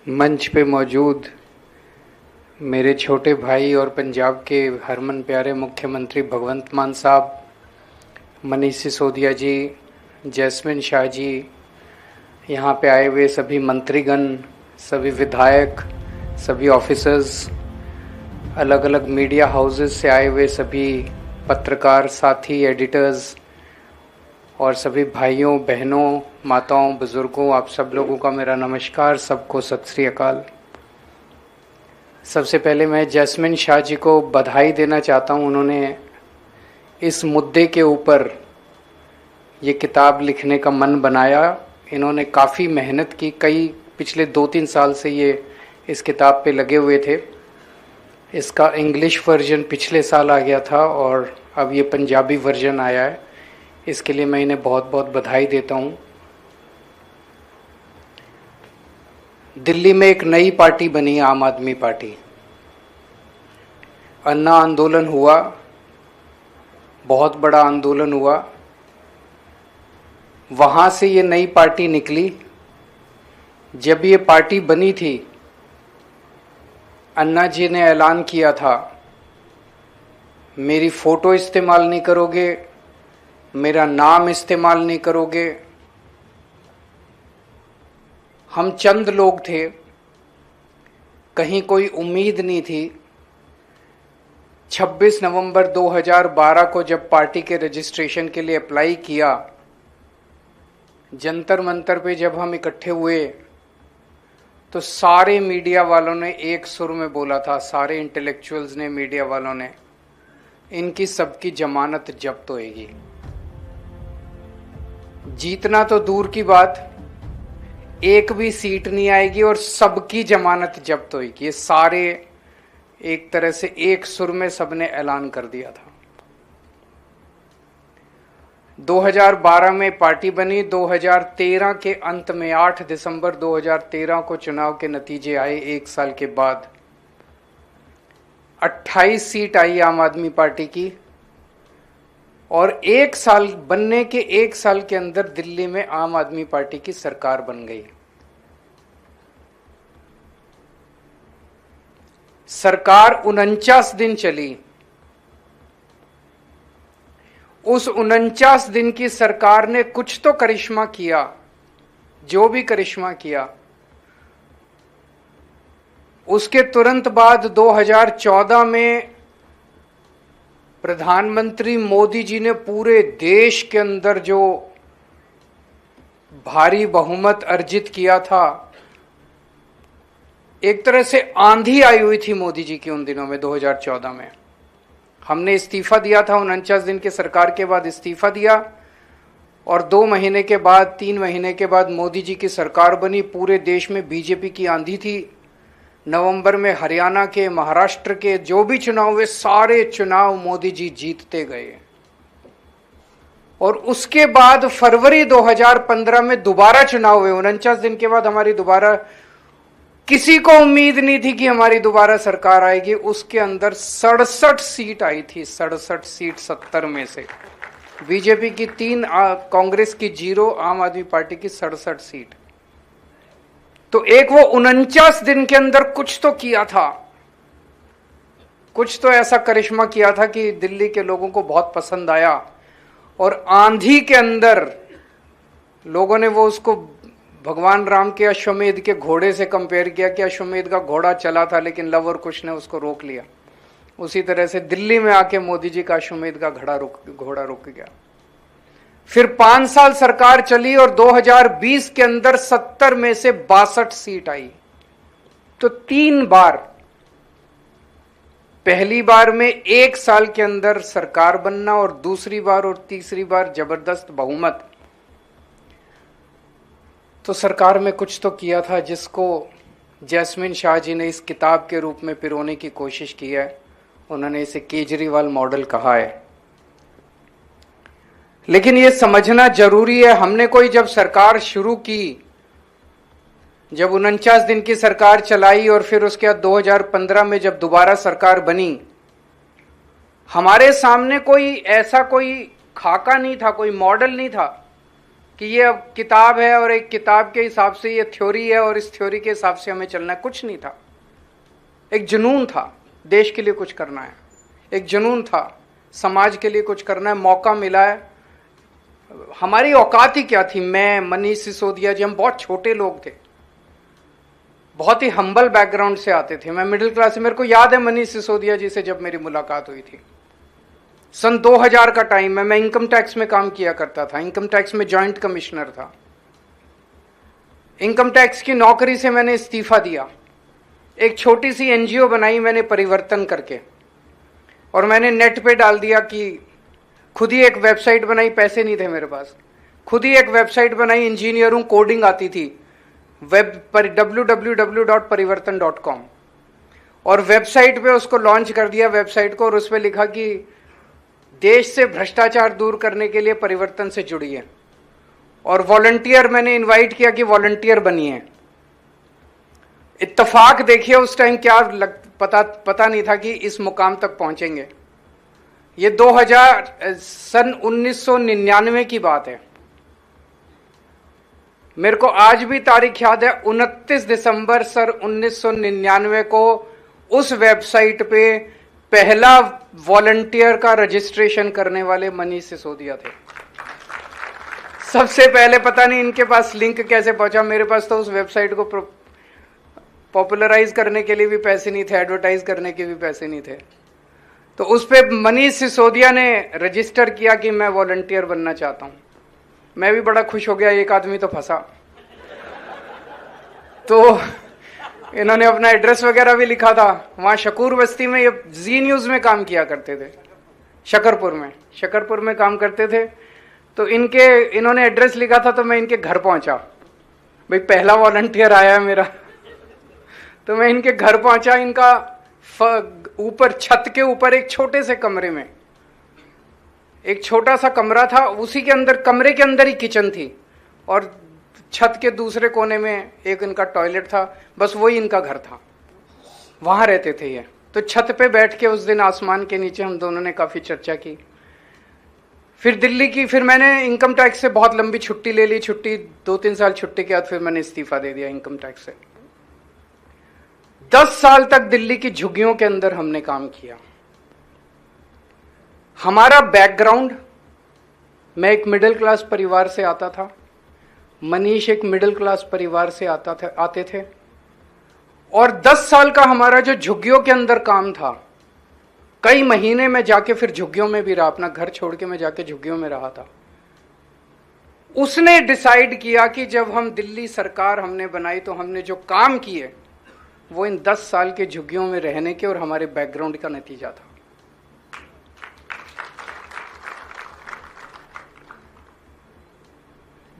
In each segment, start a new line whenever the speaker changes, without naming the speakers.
मंच पे मौजूद मेरे छोटे भाई और पंजाब के हरमन प्यारे मुख्यमंत्री भगवंत मान साहब, मनीष सिसोदिया जी, जैस्मिन शाह जी, यहाँ पे आए हुए सभी मंत्रीगण, सभी विधायक, सभी ऑफिसर्स, अलग अलग मीडिया हाउसेस से आए हुए सभी पत्रकार साथी, एडिटर्स और सभी भाइयों, बहनों, माताओं, बुजुर्गों, आप सब लोगों का मेरा नमस्कार। सबको सत श्री अकाल। सबसे पहले मैं जैस्मिन शाह जी को बधाई देना चाहता हूँ। उन्होंने इस मुद्दे के ऊपर ये किताब लिखने का मन बनाया। इन्होंने काफ़ी मेहनत की, कई पिछले 2-3 साल से ये इस किताब पे लगे हुए थे। इसका इंग्लिश वर्जन पिछले साल आ गया था और अब ये पंजाबी वर्जन आया है। इसके लिए मैं इन्हें बहुत बहुत बधाई देता हूँ। दिल्ली में एक नई पार्टी बनी, आम आदमी पार्टी। अन्ना आंदोलन हुआ, बहुत बड़ा आंदोलन हुआ, वहाँ से ये नई पार्टी निकली। जब ये पार्टी बनी थी, अन्ना जी ने ऐलान किया था, मेरी फ़ोटो इस्तेमाल नहीं करोगे, मेरा नाम इस्तेमाल नहीं करोगे। हम चंद लोग थे, कहीं कोई उम्मीद नहीं थी। 26 नवंबर 2012 को जब पार्टी के रजिस्ट्रेशन के लिए अप्लाई किया, जंतर मंतर पे जब हम इकट्ठे हुए तो सारे मीडिया वालों ने एक सुर में बोला था, सारे इंटेलेक्चुअल्स ने, मीडिया वालों ने, इनकी सबकी जमानत जब्त होएगी। जीतना तो दूर की बात, एक भी सीट नहीं आएगी और सबकी जमानत जब्त होगी। ये सारे एक तरह से एक सुर में सबने ऐलान कर दिया था। 2012 में पार्टी बनी। 2013 के अंत में 8 दिसंबर 2013 को चुनाव के नतीजे आए। एक साल के बाद 28 सीट आई आम आदमी पार्टी की और एक साल बनने के एक साल के अंदर दिल्ली में आम आदमी पार्टी की सरकार बन गई। सरकार 49 दिन चली। उस 49 दिन की सरकार ने कुछ तो करिश्मा किया, जो भी करिश्मा किया। उसके तुरंत बाद 2014 में प्रधानमंत्री मोदी जी ने पूरे देश के अंदर जो भारी बहुमत अर्जित किया था, एक तरह से आंधी आई हुई थी मोदी जी की उन दिनों में। 2014 में हमने इस्तीफा दिया था, 49 दिन की सरकार के बाद इस्तीफा दिया और 2 महीने के बाद, 3 महीने के बाद मोदी जी की सरकार बनी। पूरे देश में बीजेपी की आंधी थी। नवंबर में हरियाणा के, महाराष्ट्र के जो भी चुनाव हुए, सारे चुनाव मोदी जी जीतते गए। और उसके बाद फरवरी 2015 में दोबारा चुनाव हुए। 49 दिन के बाद हमारी दोबारा, किसी को उम्मीद नहीं थी कि हमारी दोबारा सरकार आएगी। उसके अंदर 67 सीट आई थी, 67 सीट 70 में से। बीजेपी की 3, कांग्रेस की 0, आम आदमी पार्टी की 67 सीट। तो एक वो 49 दिन के अंदर कुछ तो किया था, कुछ तो ऐसा करिश्मा किया था कि दिल्ली के लोगों को बहुत पसंद आया। और आंधी के अंदर लोगों ने वो उसको भगवान राम के अश्वमेध के घोड़े से कंपेयर किया कि अश्वमेध का घोड़ा चला था लेकिन लव और कुश ने उसको रोक लिया। उसी तरह से दिल्ली में आके मोदी जी का अश्वमेध का घोड़ा रुक गया। फिर 5 साल सरकार चली और 2020 के अंदर 70 में से 62 सीट आई। तो 3 बार, पहली बार में 1 साल के अंदर सरकार बनना और दूसरी बार और तीसरी बार जबरदस्त बहुमत। तो सरकार में कुछ तो किया था, जिसको जैस्मिन शाह जी ने इस किताब के रूप में पिरोने की कोशिश की है। उन्होंने इसे केजरीवाल मॉडल कहा है। लेकिन ये समझना जरूरी है, हमने कोई जब सरकार शुरू की, जब 49 दिन की सरकार चलाई और फिर उसके बाद 2015 में जब दोबारा सरकार बनी, हमारे सामने कोई ऐसा कोई खाका नहीं था, कोई मॉडल नहीं था। कि ये अब किताब है और एक किताब के हिसाब से ये थ्योरी है और इस थ्योरी के हिसाब से हमें चलना है, कुछ नहीं था। एक जुनून था, देश के लिए कुछ करना है, एक जुनून था, समाज के लिए कुछ करना है, मौका मिला है। हमारी औकात ही क्या थी, मैं, मनीष सिसोदिया जी, हम बहुत छोटे लोग थे, बहुत ही हम्बल बैकग्राउंड से आते थे। मैं मिडिल क्लास से, मेरे को याद है मनीष सिसोदिया जी से जब मेरी मुलाकात हुई थी, सन 2000 का टाइम है, मैं इनकम टैक्स में काम किया करता था, इनकम टैक्स में जॉइंट कमिश्नर था। इनकम टैक्स की नौकरी से मैंने इस्तीफा दिया, एक छोटी सी एनजीओ बनाई मैंने परिवर्तन करके, और मैंने नेट पे डाल दिया कि खुद ही एक वेबसाइट बनाई, पैसे नहीं थे मेरे पास, खुद ही एक वेबसाइट बनाई, इंजीनियर हूं, कोडिंग आती थी, वेब पर www.parivartan.com, और वेबसाइट पे उसको लॉन्च कर दिया वेबसाइट को, और उस पर लिखा कि देश से भ्रष्टाचार दूर करने के लिए परिवर्तन से जुड़िए, और वॉलंटियर मैंने इनवाइट किया कि वॉलंटियर बनिए। इत्तेफाक देखिए उस टाइम क्या पता नहीं था कि इस मुकाम तक पहुंचेंगे। ये 1999 की बात है, मेरे को आज भी तारीख याद है, 29 दिसंबर सर 1999 को उस वेबसाइट पे पहला वॉलंटियर का रजिस्ट्रेशन करने वाले मनीष सिसोदिया थे। सबसे पहले, पता नहीं इनके पास लिंक कैसे पहुंचा, मेरे पास तो उस वेबसाइट को पॉपुलराइज करने के लिए भी पैसे नहीं थे, एडवर्टाइज करने के भी पैसे नहीं थे, तो उस पे मनीष सिसोदिया ने रजिस्टर किया कि मैं वॉलंटियर बनना चाहता हूं। मैं भी बड़ा खुश हो गया, एक आदमी तो फंसा। तो इन्होंने अपना एड्रेस वगैरह भी लिखा था, वहां शकूर बस्ती में, ये जी न्यूज में काम किया करते थे, शकरपुर में काम करते थे। तो इन्होंने एड्रेस लिखा था, तो मैं इनके घर पहुंचा, भाई पहला वॉलंटियर आया है मेरा। तो मैं इनके घर पहुंचा, इनका ऊपर छत के ऊपर एक छोटे से कमरे में एक छोटा सा कमरा था, उसी के अंदर, कमरे के अंदर ही किचन थी, और छत के दूसरे कोने में एक इनका टॉयलेट था, बस वही इनका घर था, वहां रहते थे ये। तो छत पे बैठ के उस दिन आसमान के नीचे हम दोनों ने काफी चर्चा की। फिर दिल्ली की, फिर मैंने इनकम टैक्स से बहुत लंबी छुट्टी ले ली, 2-3 साल छुट्टी के बाद फिर मैंने इस्तीफा दे दिया इनकम टैक्स से। 10 साल तक दिल्ली की झुग्गियों के अंदर हमने काम किया। हमारा बैकग्राउंड, मैं एक मिडिल क्लास परिवार से आता था, मनीष एक मिडिल क्लास परिवार से आते थे, और 10 साल का हमारा जो झुग्गियों के अंदर काम था, कई महीने में जाके फिर झुग्गियों में भी रहा, अपना घर छोड़ के मैं जाके झुग्गियों में रहा था। उसने डिसाइड किया कि जब हम दिल्ली सरकार हमने बनाई, तो हमने जो काम किए वो इन 10 साल के झुग्गियों में रहने के और हमारे बैकग्राउंड का नतीजा था।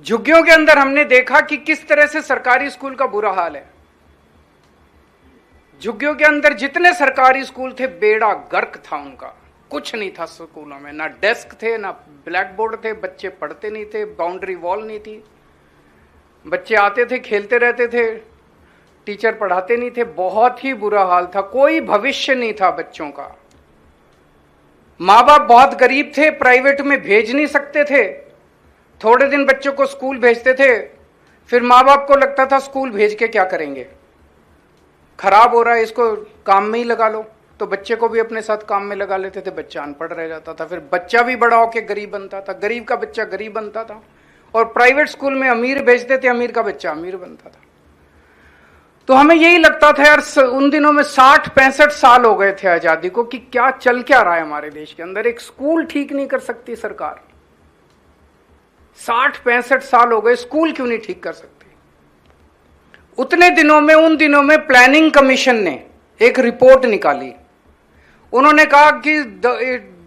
झुग्गियों के अंदर हमने देखा कि किस तरह से सरकारी स्कूल का बुरा हाल है। झुग्गियों के अंदर जितने सरकारी स्कूल थे, बेड़ा गर्क था उनका, कुछ नहीं था स्कूलों में, ना डेस्क थे, ना ब्लैक बोर्ड थे, बच्चे पढ़ते नहीं थे, बाउंड्री वॉल नहीं थी, बच्चे आते थे खेलते रहते थे, टीचर पढ़ाते नहीं थे, बहुत ही बुरा हाल था, कोई भविष्य नहीं था बच्चों का। माँ बाप बहुत गरीब थे, प्राइवेट में भेज नहीं सकते थे, थोड़े दिन बच्चों को स्कूल भेजते थे, फिर माँ बाप को लगता था स्कूल भेज के क्या करेंगे, खराब हो रहा है, इसको काम में ही लगा लो, तो बच्चे को भी अपने साथ काम में लगा लेते थे, बच्चा अनपढ़ रह जाता था, फिर बच्चा भी बड़ा होके गरीब बनता था, गरीब का बच्चा गरीब बनता था, और प्राइवेट स्कूल में अमीर भेजते थे, अमीर का बच्चा अमीर बनता था। तो हमें यही लगता था यार, उन दिनों में 60-65 साल हो गए थे आजादी को, कि क्या चल क्या रहा है हमारे देश के अंदर, एक स्कूल ठीक नहीं कर सकती सरकार। 60-65 साल हो गए, स्कूल क्यों नहीं ठीक कर सकती। उतने दिनों में, उन दिनों में प्लानिंग कमीशन ने एक रिपोर्ट निकाली, उन्होंने कहा कि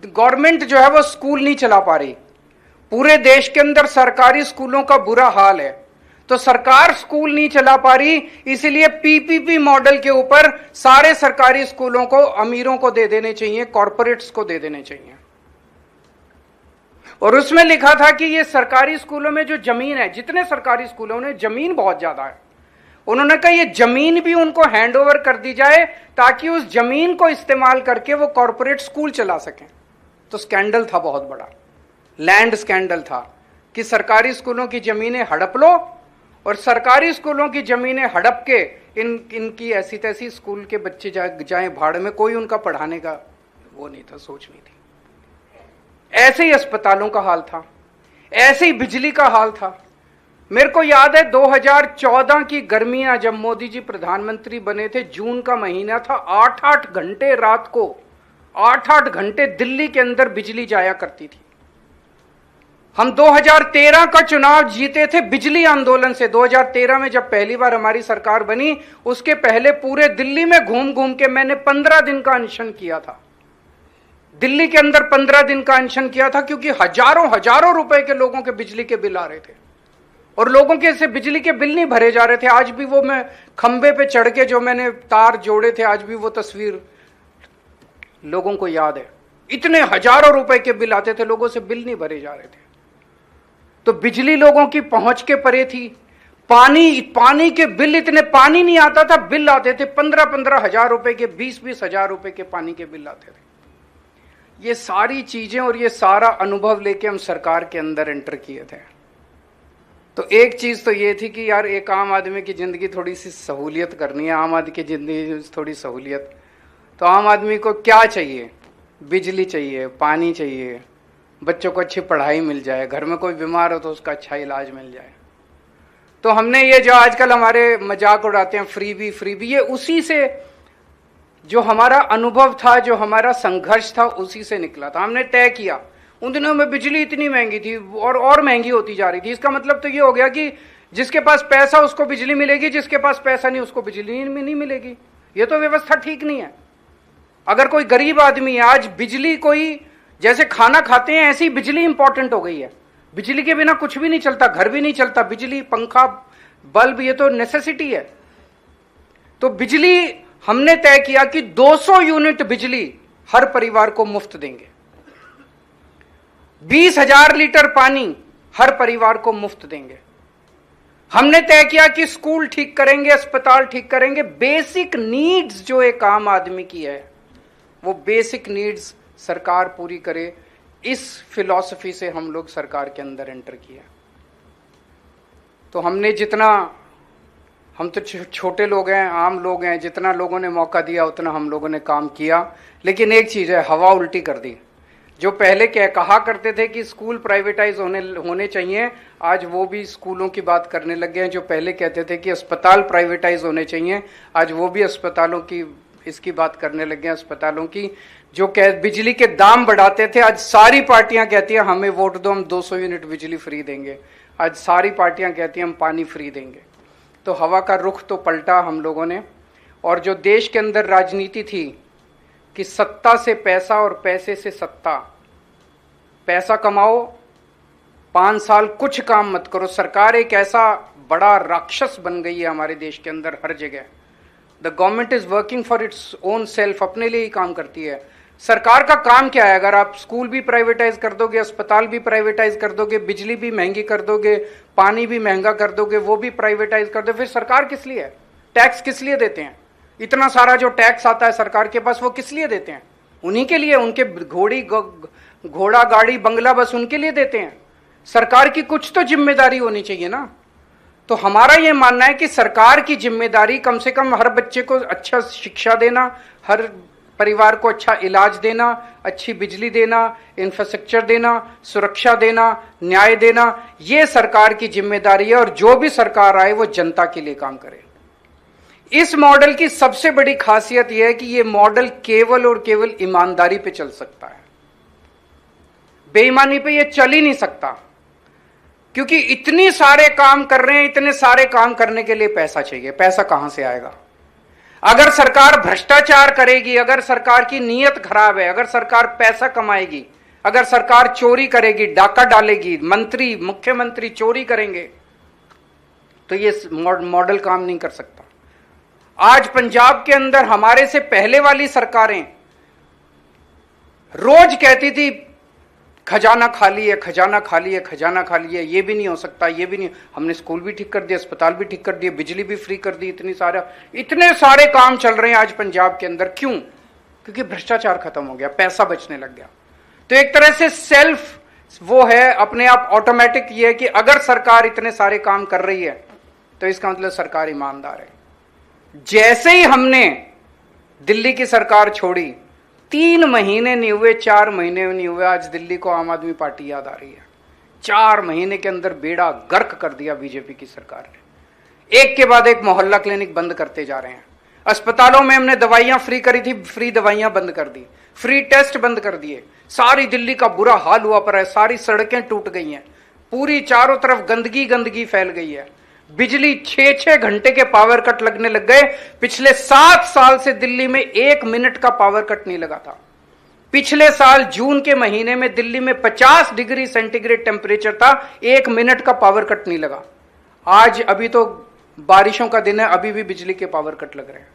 गवर्नमेंट जो है वो स्कूल नहीं चला पा रही, पूरे देश के अंदर सरकारी स्कूलों का बुरा हाल है, तो सरकार स्कूल नहीं चला पा रही, इसलिए पीपीपी मॉडल के ऊपर सारे सरकारी स्कूलों को अमीरों को दे देने चाहिए, कॉरपोरेट्स को दे देने चाहिए। और उसमें लिखा था कि ये सरकारी स्कूलों में जो जमीन है, जितने सरकारी स्कूलों में जमीन बहुत ज्यादा है, उन्होंने कहा ये जमीन भी उनको हैंड ओवर कर दी जाए, ताकि उस जमीन को इस्तेमाल करके वो कॉरपोरेट स्कूल चला सकें। तो स्कैंडल था बहुत बड़ा, लैंड स्कैंडल था, कि सरकारी स्कूलों की जमीनें हड़प लो और सरकारी स्कूलों की जमीनें हड़प के इनकी ऐसी तैसी स्कूल के बच्चे जाएं भाड़ में, कोई उनका पढ़ाने का वो नहीं था, सोच नहीं थी। ऐसे ही अस्पतालों का हाल था, ऐसे ही बिजली का हाल था। मेरे को याद है 2014 की गर्मियां, जब मोदी जी प्रधानमंत्री बने थे, जून का महीना था, 8-8 घंटे रात को, 8-8 घंटे दिल्ली के अंदर बिजली जाया करती थी। हम 2013 का चुनाव जीते थे बिजली आंदोलन से। 2013 में जब पहली बार हमारी सरकार बनी, उसके पहले पूरे दिल्ली में घूम घूम के मैंने 15 दिन का अनशन किया था। दिल्ली के अंदर 15 दिन का अनशन किया था, क्योंकि हजारों हजारों रुपए के लोगों के बिजली के बिल आ रहे थे और लोगों के से बिजली के बिल नहीं भरे जा रहे थे। आज भी वो, मैं खंबे पे चढ़ के जो मैंने तार जोड़े थे, आज भी वो तस्वीर लोगों को याद है। इतने हजारों रुपए के बिल आते थे, लोगों से बिल नहीं भरे जा रहे थे। तो बिजली लोगों की पहुंच के परे थी। पानी के बिल, इतने पानी नहीं आता था, बिल आते थे 15-15 हजार रुपए के, 20-20 हजार रुपए के पानी के बिल आते थे। ये सारी चीजें और ये सारा अनुभव लेके हम सरकार के अंदर एंटर किए थे। तो एक चीज तो ये थी कि यार, एक आम आदमी की जिंदगी थोड़ी सी सहूलियत करनी है, आम आदमी की जिंदगी थोड़ी सहूलियत। तो आम आदमी को क्या चाहिए? बिजली चाहिए, पानी चाहिए, बच्चों को अच्छी पढ़ाई मिल जाए, घर में कोई बीमार हो तो उसका अच्छा इलाज मिल जाए। तो हमने ये जो आजकल हमारे मजाक उड़ाते हैं फ्री बी, ये उसी से, जो हमारा अनुभव था, जो हमारा संघर्ष था, उसी से निकला था। हमने तय किया, उन दिनों में बिजली इतनी महंगी थी और महंगी होती जा रही थी। इसका मतलब तो ये हो गया कि जिसके पास पैसा उसको बिजली मिलेगी, जिसके पास पैसा नहीं उसको बिजली नहीं मिलेगी। ये तो व्यवस्था ठीक नहीं है। अगर कोई गरीब आदमी है, आज बिजली, कोई जैसे खाना खाते हैं ऐसी बिजली इंपॉर्टेंट हो गई है। बिजली के बिना कुछ भी नहीं चलता, घर भी नहीं चलता। बिजली, पंखा, बल्ब, ये तो नेसेसिटी है। तो बिजली हमने तय किया कि 200 यूनिट बिजली हर परिवार को मुफ्त देंगे। 20,000 लीटर पानी हर परिवार को मुफ्त देंगे। हमने तय किया कि स्कूल ठीक करेंगे, अस्पताल ठीक करेंगे। बेसिक नीड्स जो एक आम आदमी की है, वो बेसिक नीड्स सरकार पूरी करे। इस फिलॉसफी से हम लोग सरकार के अंदर एंटर किया। तो हमने जितना, हम तो छोटे लोग हैं, आम लोग हैं, जितना लोगों ने मौका दिया उतना हम लोगों ने काम किया। लेकिन एक चीज है, हवा उल्टी कर दी। जो पहले कहा करते थे कि स्कूल प्राइवेटाइज होने चाहिए, आज वो भी स्कूलों की बात करने लग गए हैं। जो पहले कहते थे कि अस्पताल प्राइवेटाइज होने चाहिए, आज वो भी अस्पतालों की इसकी बात करने लग गए हैं। अस्पतालों की जो बिजली के दाम बढ़ाते थे, आज सारी पार्टियां कहती हैं हमें वोट दो, हम 200 यूनिट बिजली फ्री देंगे। आज सारी पार्टियां कहती हैं हम पानी फ्री देंगे। तो हवा का रुख तो पलटा हम लोगों ने। और जो देश के अंदर राजनीति थी कि सत्ता से पैसा और पैसे से सत्ता, पैसा कमाओ, 5 साल कुछ काम मत करो। सरकार एक ऐसा बड़ा राक्षस बन गई है हमारे देश के अंदर हर जगह। The government is working for its own self, अपने लिए ही काम करती है। सरकार का काम क्या है? अगर आप स्कूल भी प्राइवेटाइज कर दोगे, अस्पताल भी प्राइवेटाइज कर दोगे, बिजली भी महंगी कर दोगे, पानी भी महंगा कर दोगे, वो भी प्राइवेटाइज कर दो, फिर सरकार किस लिए है? टैक्स किस लिए देते हैं? इतना सारा जो टैक्स आता है सरकार के पास, वो किस लिए देते हैं? उन्हीं के लिए। उनके घोड़ा, गाड़ी, बंगला, बस उनके लिए देते हैं। सरकार की कुछ तो जिम्मेदारी होनी चाहिए ना। तो हमारा यह मानना है कि सरकार की जिम्मेदारी कम से कम हर बच्चे को अच्छा शिक्षा देना, हर परिवार को अच्छा इलाज देना, अच्छी बिजली देना, इंफ्रास्ट्रक्चर देना, सुरक्षा देना, न्याय देना, ये सरकार की जिम्मेदारी है। और जो भी सरकार आए वो जनता के लिए काम करे। इस मॉडल की सबसे बड़ी खासियत यह है कि यह मॉडल केवल और केवल ईमानदारी पे चल सकता है, बेईमानी पे यह चल ही नहीं सकता। क्योंकि इतने सारे काम कर रहे हैं, इतने सारे काम करने के लिए पैसा चाहिए। पैसा कहां से आएगा? अगर सरकार भ्रष्टाचार करेगी, अगर सरकार की नीयत खराब है, अगर सरकार पैसा कमाएगी, अगर सरकार चोरी करेगी, डाका डालेगी, मंत्री, मुख्यमंत्री चोरी करेंगे, तो ये मॉडल काम नहीं कर सकता। आज पंजाब के अंदर हमारे से पहले वाली सरकारें रोज कहती थी खजाना खाली है, खजाना खाली है, खजाना खाली है, ये भी नहीं हो सकता, ये भी नहीं। हमने स्कूल भी ठीक कर दिया, अस्पताल भी ठीक कर दिया, बिजली भी फ्री कर दी, इतने सारे काम चल रहे हैं आज पंजाब के अंदर। क्यों? क्योंकि भ्रष्टाचार खत्म हो गया, पैसा बचने लग गया। तो एक तरह से सेल्फ वो है अपने आप ऑटोमेटिक, ये है कि अगर सरकार इतने सारे काम कर रही है तो इसका मतलब सरकार ईमानदार है। जैसे ही हमने दिल्ली की सरकार छोड़ी, 3 महीने नहीं हुए, 4 महीने नहीं हुए, आज दिल्ली को आम आदमी पार्टी याद आ रही है। 4 महीने के अंदर बेड़ा गर्क कर दिया बीजेपी की सरकार ने। एक के बाद एक मोहल्ला क्लिनिक बंद करते जा रहे हैं। अस्पतालों में हमने दवाइयां फ्री करी थी, फ्री दवाइयां बंद कर दी, फ्री टेस्ट बंद कर दिए। सारी दिल्ली का बुरा हाल हुआ पड़ा है, सारी सड़कें टूट गई हैं, पूरी चारों तरफ गंदगी गंदगी फैल गई है। बिजली 6-6 घंटे के पावर कट लगने लग गए। पिछले 7 साल से दिल्ली में 1 मिनट का पावर कट नहीं लगा था। पिछले साल जून के महीने में दिल्ली में 50 डिग्री सेंटीग्रेड टेम्परेचर था, 1 मिनट का पावर कट नहीं लगा। आज अभी तो बारिशों का दिन है, अभी भी बिजली के पावर कट लग रहे हैं।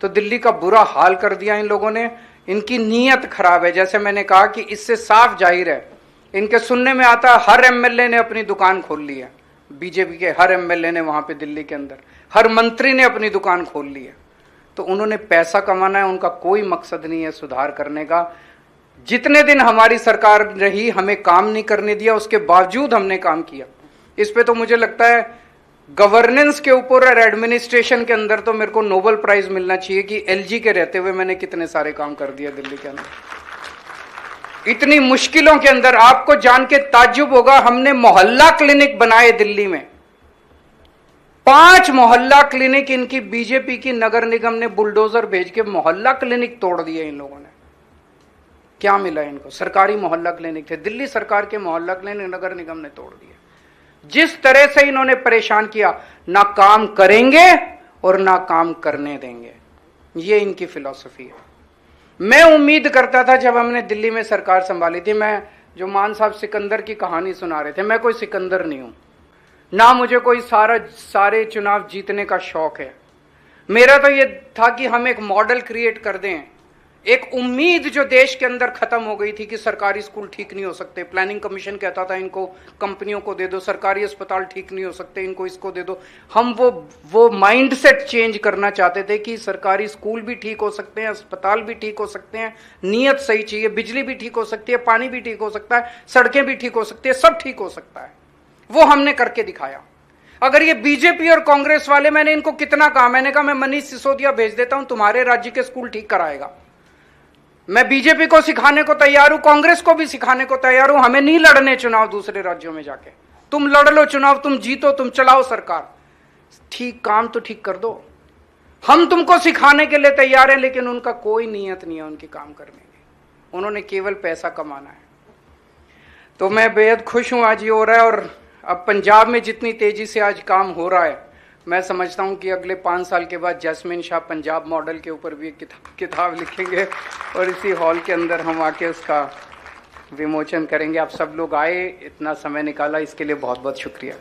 तो दिल्ली का बुरा हाल कर दिया इन लोगों ने। इनकी नीयत खराब है। जैसे मैंने कहा कि इससे साफ जाहिर है, इनके सुनने में आता है हर एमएलए ने अपनी दुकान खोल ली है। बीजेपी के हर एमएलए ने वहां पे दिल्ली के अंदर, हर मंत्री ने अपनी दुकान खोल ली है। तो उन्होंने पैसा कमाना है, उनका कोई मकसद नहीं है सुधार करने का। जितने दिन हमारी सरकार रही, हमें काम नहीं करने दिया, उसके बावजूद हमने काम किया। इस पे तो मुझे लगता है गवर्नेंस के ऊपर और एडमिनिस्ट्रेशन के अंदर तो मेरे को नोबेल प्राइज मिलना चाहिए कि एलजी के रहते हुए मैंने कितने सारे काम कर दिया दिल्ली के अंदर। इतनी मुश्किलों के अंदर आपको जान के ताज्जुब होगा, हमने मोहल्ला क्लिनिक बनाए दिल्ली में। 5 मोहल्ला क्लिनिक इनकी बीजेपी की नगर निगम ने बुलडोजर भेज के मोहल्ला क्लिनिक तोड़ दिए इन लोगों ने। क्या मिला इनको? सरकारी मोहल्ला क्लिनिक थे, दिल्ली सरकार के मोहल्ला क्लिनिक नगर निगम ने तोड़ दिए। जिस तरह से इन्होंने परेशान किया, ना काम करेंगे और ना काम करने देंगे, ये इनकी फिलॉसफी है। मैं उम्मीद करता था जब हमने दिल्ली में सरकार संभाली थी, मैं जो मान साहब सिकंदर की कहानी सुना रहे थे, मैं कोई सिकंदर नहीं हूं, ना मुझे कोई सारे चुनाव जीतने का शौक है। मेरा तो ये था कि हम एक मॉडल क्रिएट कर दें। एक उम्मीद जो देश के अंदर खत्म हो गई थी कि सरकारी स्कूल ठीक नहीं हो सकते, प्लानिंग कमीशन कहता था इनको कंपनियों को दे दो, सरकारी अस्पताल ठीक नहीं हो सकते, इनको इसको दे दो। हम वो माइंडसेट चेंज करना चाहते थे कि सरकारी स्कूल भी ठीक हो सकते हैं, अस्पताल भी ठीक हो सकते हैं, नीयत सही चाहिए, बिजली भी ठीक हो सकती है, पानी भी ठीक हो सकता है, सड़कें भी ठीक हो सकती है, सब ठीक हो सकता है। वो हमने करके दिखाया। अगर ये बीजेपी और कांग्रेस वाले, मैंने इनको कितना कहा, मैंने कहा मैं मनीष सिसोदिया भेज देता हूं, तुम्हारे राज्य के स्कूल ठीक कराएगा। मैं बीजेपी को सिखाने को तैयार हूं, कांग्रेस को भी सिखाने को तैयार हूं। हमें नहीं लड़ने चुनाव दूसरे राज्यों में जाके, तुम लड़ लो चुनाव, तुम जीतो, तुम चलाओ सरकार, ठीक काम तो ठीक कर दो। हम तुमको सिखाने के लिए तैयार हैं, लेकिन उनका कोई नियत नहीं है उनकी काम करने की, उन्होंने केवल पैसा कमाना है। तो मैं बेहद खुश हूं आज ये हो रहा है। और अब पंजाब में जितनी तेजी से आज काम हो रहा है, मैं समझता हूं कि अगले 5 साल के बाद जैस्मिन शाह पंजाब मॉडल के ऊपर भी एक किताब लिखेंगे और इसी हॉल के अंदर हम आके उसका विमोचन करेंगे। आप सब लोग आए, इतना समय निकाला, इसके लिए बहुत बहुत शुक्रिया।